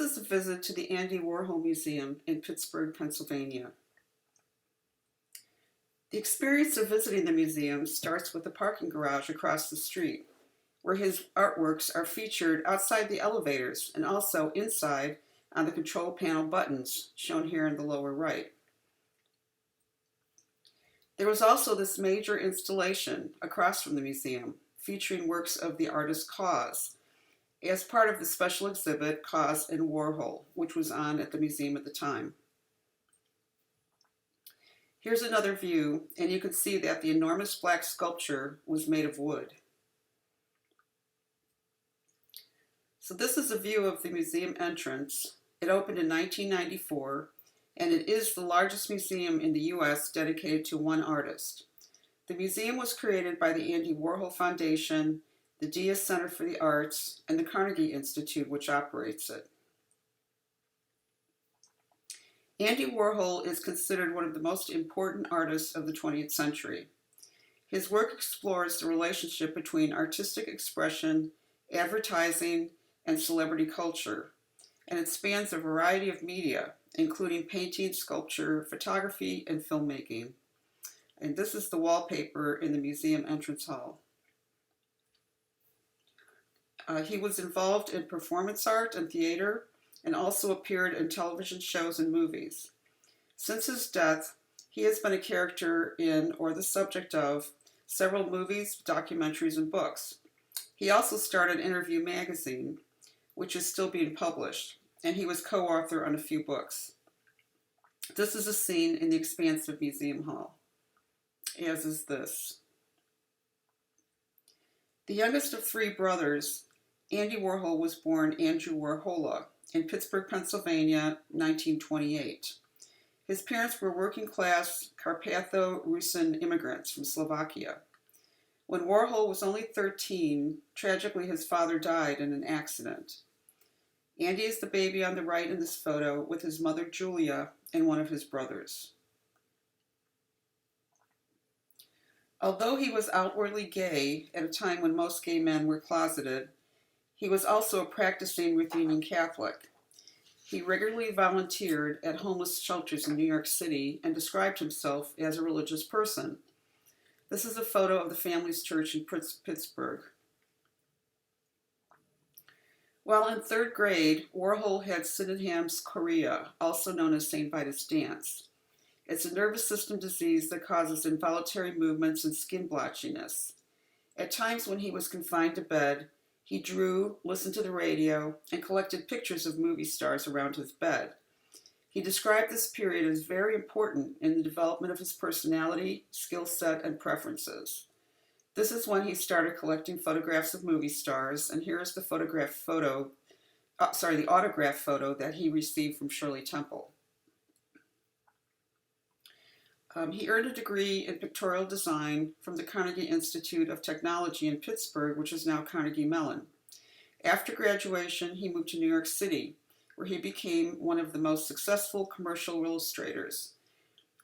This is a visit to the Andy Warhol Museum in Pittsburgh, Pennsylvania. The experience of visiting the museum starts with the parking garage across the street, where his artworks are featured outside the elevators and also inside on the control panel buttons, shown here in the lower right. There was also this major installation across from the museum, featuring works of the artist KAWS, as part of the special exhibit KAWS and Warhol, which was on at the museum at the time. Here's another view, and you can see that the enormous black sculpture was made of wood. So this is a view of the museum entrance. It opened in 1994, and it is the largest museum in the U.S. dedicated to one artist. The museum was created by the Andy Warhol Foundation, the Diaz Center for the Arts, and the Carnegie Institute, which operates it. Andy Warhol is considered one of the most important artists of the 20th century. His work explores the relationship between artistic expression, advertising, and celebrity culture, and it spans a variety of media, including painting, sculpture, photography, and filmmaking. And this is the wallpaper in the museum entrance hall. He was involved in performance art and theater, and also appeared in television shows and movies. Since his death, he has been a character in or the subject of several movies, documentaries, and books. He also started Interview magazine, which is still being published, and he was co-author on a few books. This is a scene in the expansive museum hall, as is this. The youngest of three brothers, Andy Warhol was born Andrew Warhola in Pittsburgh, Pennsylvania, 1928. His parents were working-class Carpatho-Rusin immigrants from Slovakia. When Warhol was only 13, tragically his father died in an accident. Andy is the baby on the right in this photo with his mother Julia and one of his brothers. Although he was outwardly gay at a time when most gay men were closeted, he was also a practicing Ruthenian Catholic. He regularly volunteered at homeless shelters in New York City and described himself as a religious person. This is a photo of the family's church in Pittsburgh. While in third grade, Warhol had Sydenham's chorea, also known as St. Vitus dance. It's a nervous system disease that causes involuntary movements and skin blotchiness. At times when he was confined to bed, he drew, listened to the radio, and collected pictures of movie stars around his bed. He described this period as very important in the development of his personality, skill set, and preferences. This is when he started collecting photographs of movie stars, and here is the autograph photo that he received from Shirley Temple. He earned a degree in pictorial design from the Carnegie Institute of Technology in Pittsburgh, which is now Carnegie Mellon. After graduation, he moved to New York City, where he became one of the most successful commercial illustrators,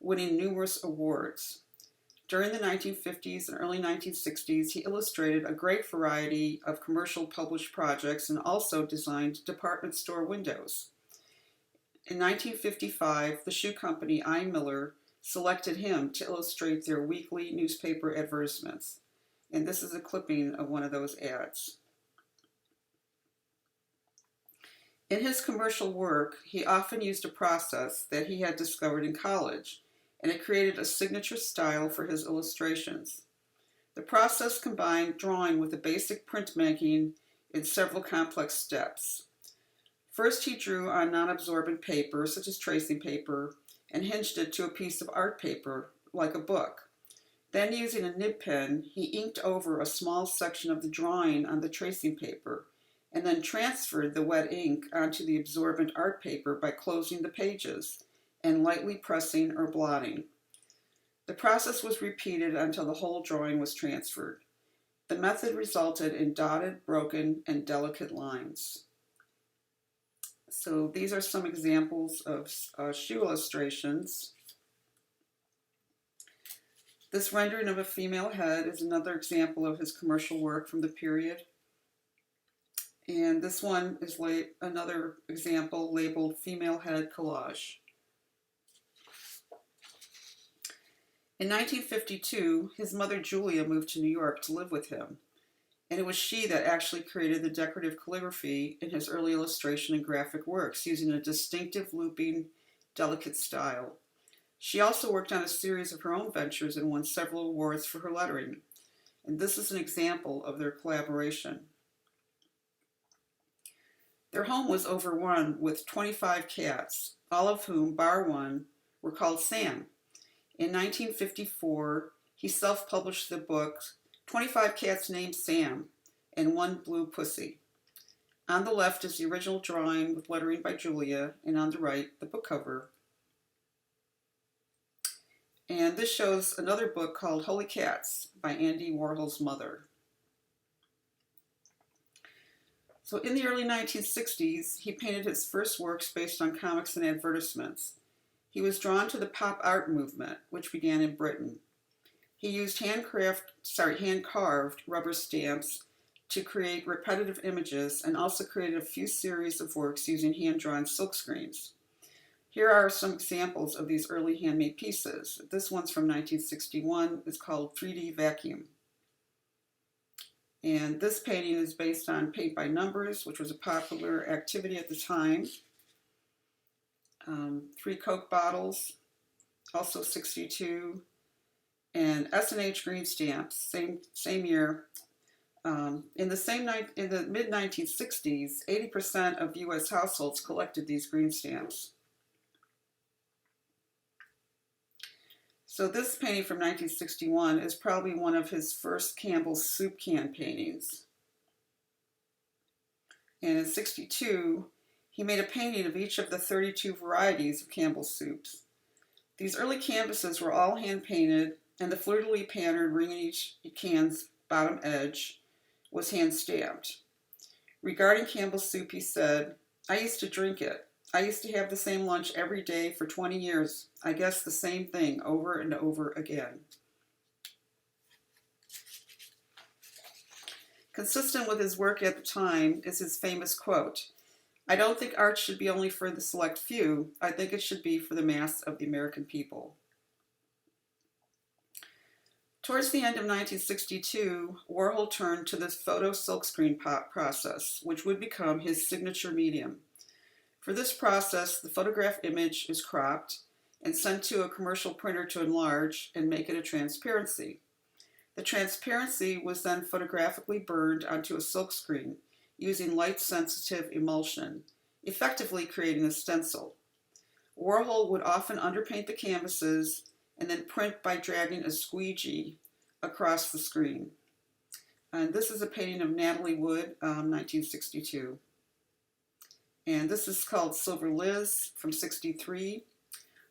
winning numerous awards. During the 1950s and early 1960s, he illustrated a great variety of commercial published projects and also designed department store windows. In 1955, the shoe company I. Miller selected him to illustrate their weekly newspaper advertisements. And this is a clipping of one of those ads. In his commercial work, he often used a process that he had discovered in college, and it created a signature style for his illustrations. The process combined drawing with the basic printmaking in several complex steps. First, he drew on non-absorbent paper, such as tracing paper, and hinged it to a piece of art paper, like a book. Then, using a nib pen, he inked over a small section of the drawing on the tracing paper, and then transferred the wet ink onto the absorbent art paper by closing the pages and lightly pressing or blotting. The process was repeated until the whole drawing was transferred. The method resulted in dotted, broken, and delicate lines. So these are some examples of shoe illustrations. This rendering of a female head is another example of his commercial work from the period. And this one is another example labeled Female Head Collage. In 1952, his mother Julia moved to New York to live with him, and it was she that actually created the decorative calligraphy in his early illustration and graphic works, using a distinctive, looping, delicate style. She also worked on a series of her own ventures and won several awards for her lettering, and this is an example of their collaboration. Their home was overrun with 25 cats, all of whom, bar one, were called Sam. In 1954, he self-published the book 25 Cats Named Sam and One Blue Pussy. On the left is the original drawing with lettering by Julia, and on the right, the book cover. And this shows another book called Holy Cats by Andy Warhol's mother. So in the early 1960s, he painted his first works based on comics and advertisements. He was drawn to the pop art movement, which began in Britain. He used hand-carved rubber stamps to create repetitive images, and also created a few series of works using hand-drawn silkscreens. Here are some examples of these early handmade pieces. This one's from 1961. It's called 3D Vacuum. And this painting is based on paint by numbers, which was a popular activity at the time. 3 Coke bottles, also 62, and S&H green stamps, same year. In the mid-1960s, 80% of U.S. households collected these green stamps. So this painting from 1961 is probably one of his first Campbell's soup can paintings. And in 62, he made a painting of each of the 32 varieties of Campbell's soups. These early canvases were all hand-painted, and the fleur-de-lis pattern ring in each can's bottom edge was hand-stamped. Regarding Campbell's soup, he said, "I used to drink it. I used to have the same lunch every day for 20 years. I guess the same thing over and over again." Consistent with his work at the time is his famous quote, "I don't think art should be only for the select few. I think it should be for the mass of the American people." Towards the end of 1962, Warhol turned to the photo silkscreen process, which would become his signature medium. For this process, the photograph image is cropped and sent to a commercial printer to enlarge and make it a transparency. The transparency was then photographically burned onto a silkscreen using light-sensitive emulsion, effectively creating a stencil. Warhol would often underpaint the canvases and then print by dragging a squeegee across the screen. And this is a painting of Natalie Wood, 1962. And this is called Silver Liz from 63.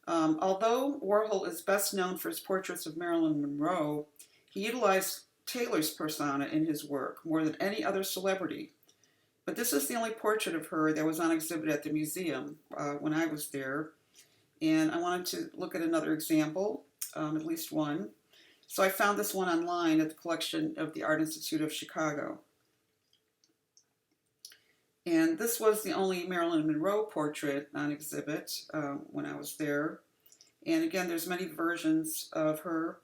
Although Warhol is best known for his portraits of Marilyn Monroe, he utilized Taylor's persona in his work more than any other celebrity. But this is the only portrait of her that was on exhibit at the museum when I was there. And I wanted to look at another example, at least one. So I found this one online at the collection of the Art Institute of Chicago. And this was the only Marilyn Monroe portrait on exhibit when I was there. And again, there's many versions of her.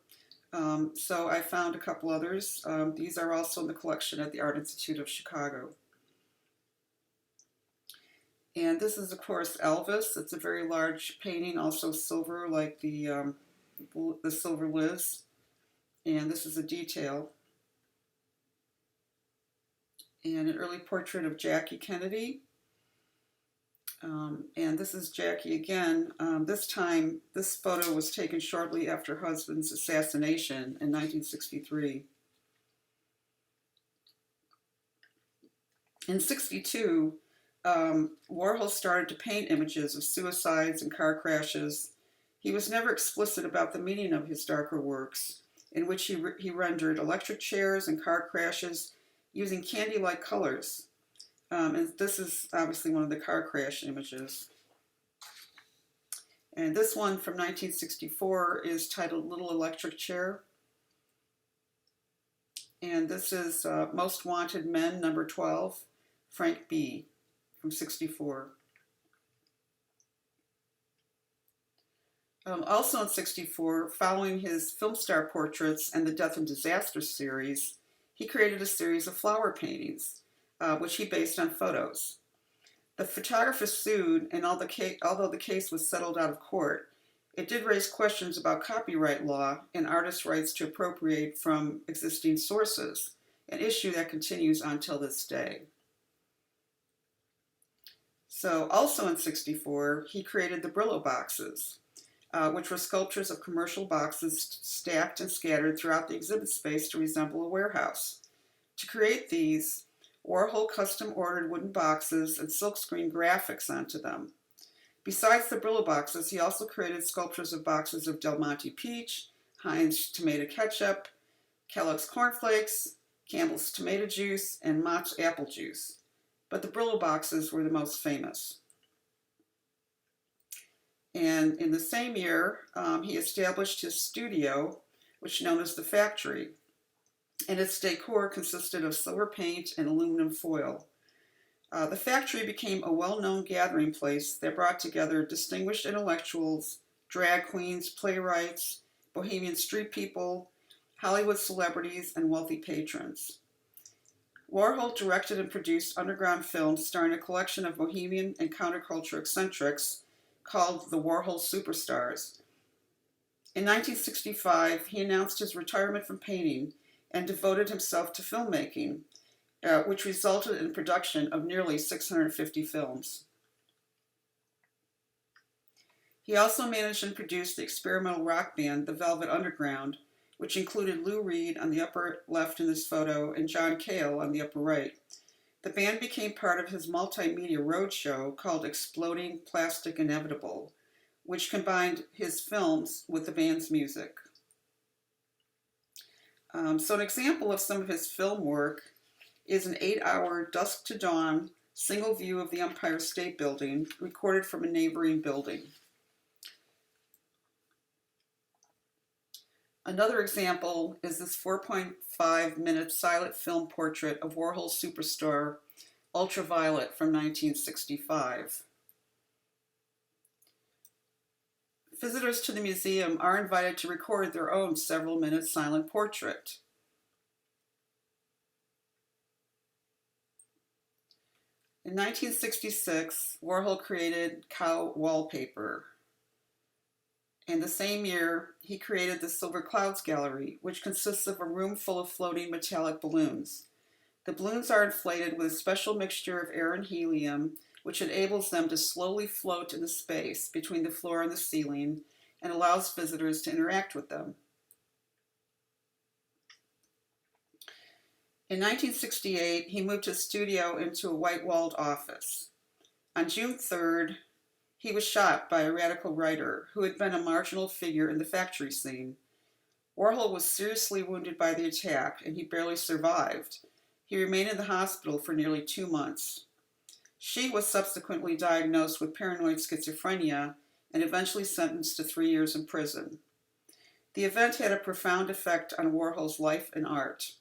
So I found a couple others. These are also in the collection at the Art Institute of Chicago. And this is, of course, Elvis. It's a very large painting, also silver, like the Silver Liz. And this is a detail. And an early portrait of Jackie Kennedy. And this is Jackie again. This time, this photo was taken shortly after her husband's assassination in 1963. In 62, Warhol started to paint images of suicides and car crashes. He was never explicit about the meaning of his darker works, in which he rendered electric chairs and car crashes using candy-like colors. And this is obviously one of the car crash images. And this one from 1964 is titled Little Electric Chair. And this is Most Wanted Men, number 12, Frank B. from 64. Also in 64, following his film star portraits and the Death and Disaster series, he created a series of flower paintings, which he based on photos. The photographer sued, and although the case was settled out of court, it did raise questions about copyright law and artists' rights to appropriate from existing sources, an issue that continues until this day. So also in 64, he created the Brillo boxes, which were sculptures of commercial boxes stacked and scattered throughout the exhibit space to resemble a warehouse. To create these, Warhol custom ordered wooden boxes and silkscreen graphics onto them. Besides the Brillo boxes, he also created sculptures of boxes of Del Monte peach, Heinz tomato ketchup, Kellogg's cornflakes, Campbell's tomato juice, and Mott's apple juice. But the Brillo boxes were the most famous. And in the same year, he established his studio, which is known as the Factory, and its decor consisted of silver paint and aluminum foil. The Factory became a well-known gathering place that brought together distinguished intellectuals, drag queens, playwrights, bohemian street people, Hollywood celebrities, and wealthy patrons. Warhol directed and produced underground films starring a collection of bohemian and counterculture eccentrics called the Warhol Superstars. In 1965, he announced his retirement from painting and devoted himself to filmmaking, which resulted in production of nearly 650 films. He also managed and produced the experimental rock band, the Velvet Underground, which included Lou Reed on the upper left in this photo and John Cale on the upper right. The band became part of his multimedia roadshow called Exploding Plastic Inevitable, which combined his films with the band's music. So an example of some of his film work is an 8-hour dusk to dawn single view of the Empire State Building recorded from a neighboring building. Another example is this 4.5-minute silent film portrait of Warhol's superstar, Ultraviolet, from 1965. Visitors to the museum are invited to record their own several-minute silent portrait. In 1966, Warhol created cow wallpaper. In the same year, he created the Silver Clouds Gallery, which consists of a room full of floating metallic balloons. The balloons are inflated with a special mixture of air and helium, which enables them to slowly float in the space between the floor and the ceiling and allows visitors to interact with them. In 1968, he moved his studio into a white-walled office. On June 3rd, he was shot by a radical writer who had been a marginal figure in the factory scene. Warhol was seriously wounded by the attack, and he barely survived. He remained in the hospital for nearly 2 months. She was subsequently diagnosed with paranoid schizophrenia and eventually sentenced to 3 years in prison. The event had a profound effect on Warhol's life and art.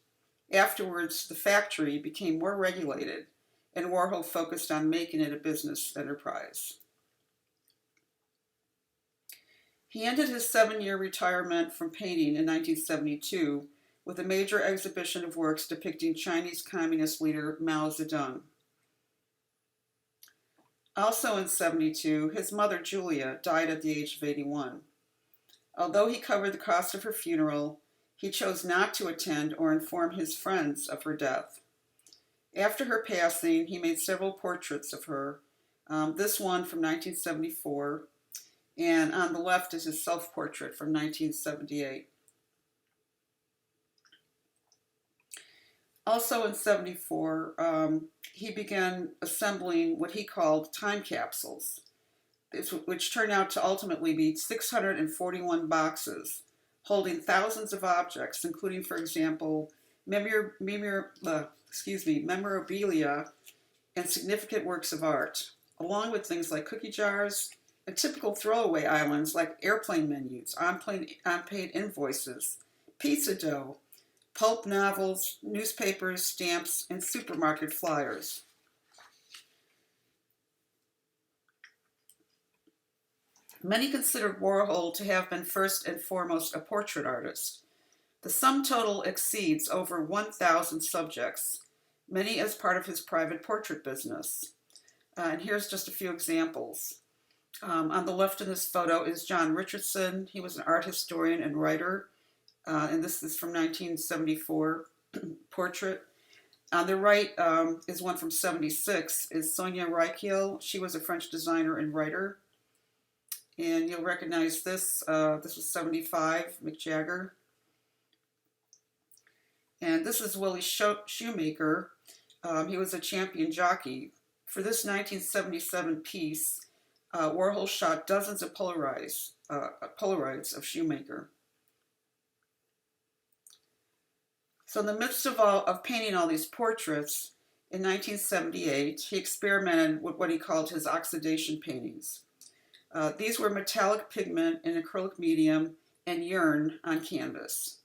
Afterwards, the factory became more regulated, and Warhol focused on making it a business enterprise. He ended his 7-year retirement from painting in 1972 with a major exhibition of works depicting Chinese Communist leader Mao Zedong. Also in 1972, his mother Julia died at the age of 81. Although he covered the cost of her funeral, he chose not to attend or inform his friends of her death. After her passing, he made several portraits of her, this one from 1974, and on the left is his self-portrait from 1978. Also in 1974, he began assembling what he called time capsules, which turned out to ultimately be 641 boxes, holding thousands of objects, including, for example, memorabilia and significant works of art, along with things like cookie jars and typical throwaway islands like airplane menus, unpaid invoices, pizza dough, pulp novels, newspapers, stamps, and supermarket flyers. Many considered Warhol to have been first and foremost a portrait artist. The sum total exceeds over 1,000 subjects, many as part of his private portrait business. And here's just a few examples. On the left in this photo is John Richardson. He was an art historian and writer, and this is from 1974 portrait. On the right is one from 76, is Sonia Rykiel. She was a French designer and writer. And you'll recognize this. This was 75, Mick Jagger. And this is Willie Shoemaker. He was a champion jockey. For this 1977 piece, Warhol shot dozens of Polaroids of Shoemaker. So in the midst of painting all these portraits, in 1978, he experimented with what he called his oxidation paintings. These were metallic pigment in acrylic medium and urine on canvas.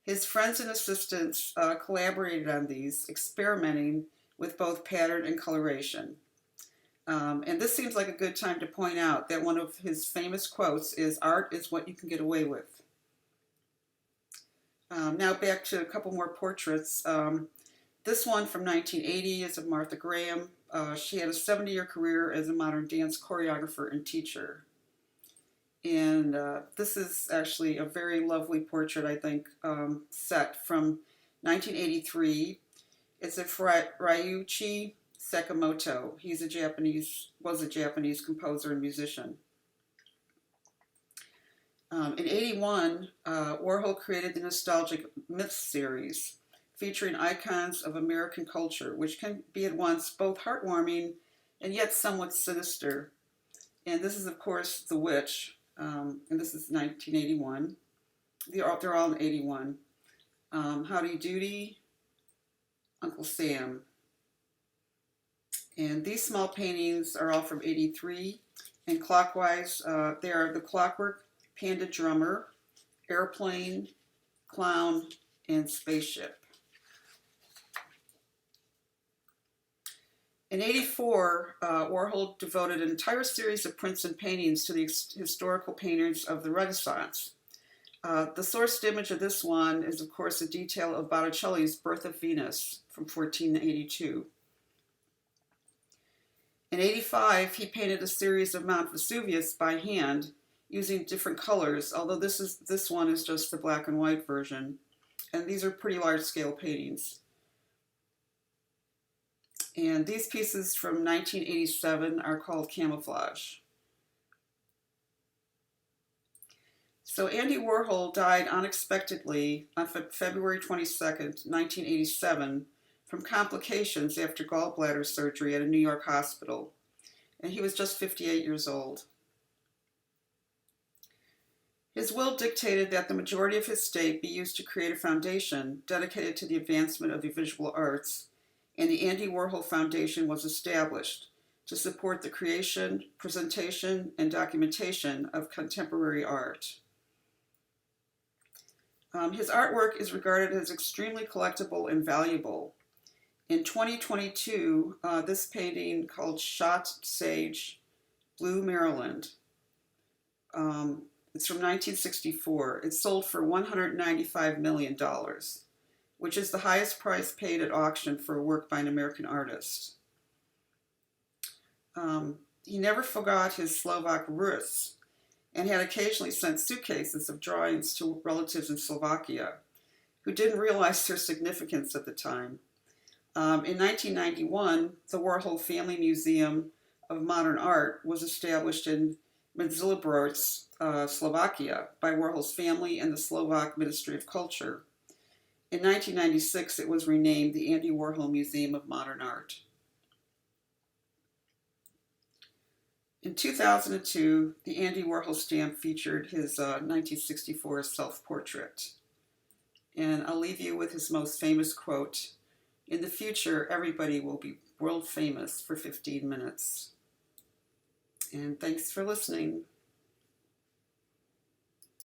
His friends and assistants collaborated on these, experimenting with both pattern and coloration. And this seems like a good time to point out that one of his famous quotes is, "Art is what you can get away with." Now back to a couple more portraits. This one from 1980 is of Martha Graham. She had a 70-year career as a modern dance choreographer and teacher. And this is actually a very lovely portrait, I think, set from 1983. It's of Ryuichi Sakamoto. Was a Japanese composer and musician. In 81, Warhol created the nostalgic Myths series, featuring icons of American culture, which can be at once both heartwarming and yet somewhat sinister. And this is, of course, The Witch, and this is 1981. They're all in 81. Howdy Doody, Uncle Sam. And these small paintings are all from 83. And clockwise, they are The Clockwork Panda Drummer, Airplane, Clown, and Spaceship. In 84, Warhol devoted an entire series of prints and paintings to the historical painters of the Renaissance. The sourced image of this one is, of course, a detail of Botticelli's Birth of Venus from 1482. In 85, he painted a series of Mount Vesuvius by hand, using different colors, although this one is just the black and white version. And these are pretty large-scale paintings. And these pieces from 1987 are called Camouflage. So Andy Warhol died unexpectedly on February 22nd, 1987, from complications after gallbladder surgery at a New York hospital. And he was just 58 years old. His will dictated that the majority of his estate be used to create a foundation dedicated to the advancement of the visual arts, and the Andy Warhol Foundation was established to support the creation, presentation, and documentation of contemporary art. His artwork is regarded as extremely collectible and valuable. In 2022, this painting called Shot Sage, Blue, Maryland, it's from 1964. It sold for $195 million, which is the highest price paid at auction for a work by an American artist. He never forgot his Slovak roots and had occasionally sent suitcases of drawings to relatives in Slovakia who didn't realize their significance at the time. In 1991, the Warhol Family Museum of Modern Art was established in Międzylebrod, Slovakia, by Warhol's family and the Slovak Ministry of Culture. In 1996, it was renamed the Andy Warhol Museum of Modern Art. In 2002, the Andy Warhol stamp featured his 1964 self-portrait. And I'll leave you with his most famous quote, "In the future, everybody will be world famous for 15 minutes. And thanks for listening.